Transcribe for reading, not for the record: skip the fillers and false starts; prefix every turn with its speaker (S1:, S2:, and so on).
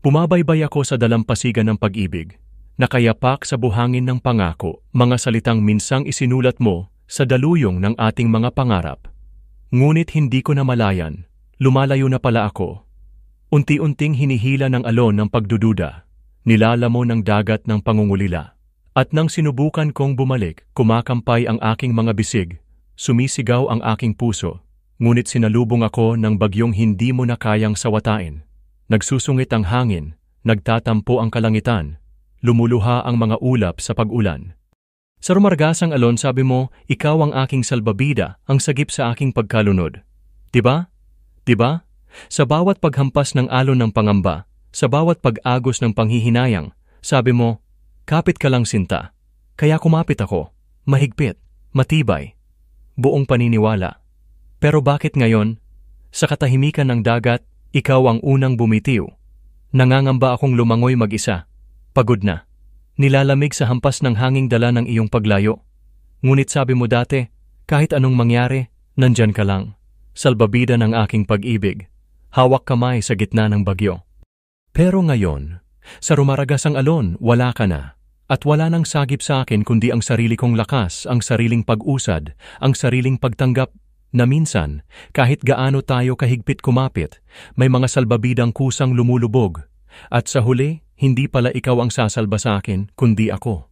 S1: Pumabaybay ako sa dalampasigan ng pag-ibig, nakayapak sa buhangin ng pangako, mga salitang minsang isinulat mo sa daluyong ng ating mga pangarap. Ngunit hindi ko namalayan, lumalayo na pala ako. Unti-unting hinihila ng alon ng pagdududa, nilalamon ng dagat ng pangungulila. At nang sinubukan kong bumalik, kumakampay ang aking mga bisig, sumisigaw ang aking puso, ngunit sinalubong ako ng bagyong hindi mo na kayang sawatain. Nagsusungit ang hangin, nagtatampo ang kalangitan, lumuluha ang mga ulap sa pag-ulan. Sa rumargasang alon sabi mo, ikaw ang aking salbabida, ang sagip sa aking pagkalunod. Diba? Diba? Sa bawat paghampas ng alon ng pangamba, sa bawat pag-agos ng panghihinayang, sabi mo, kapit ka lang sinta. Kaya kumapit ako, mahigpit, matibay, buong paniniwala. Pero bakit ngayon, sa katahimikan ng dagat, ikaw ang unang bumitiw? Nangangamba akong lumangoy mag-isa. Pagod na. Nilalamig sa hampas ng hanging dala ng iyong paglayo. Ngunit sabi mo dati, kahit anong mangyari, nandyan ka lang. Salbabida ng aking pag-ibig. Hawak kamay sa gitna ng bagyo. Pero ngayon, sa rumaragasang alon, wala ka na. At wala nang sagip sa akin kundi ang sarili kong lakas, ang sariling pag-usad, ang sariling pagtanggap na minsan, kahit gaano tayo kahigpit kumapit, may mga salbabidang kusang lumulubog. At sa huli, hindi pala ikaw ang sasalba sa akin, kundi ako.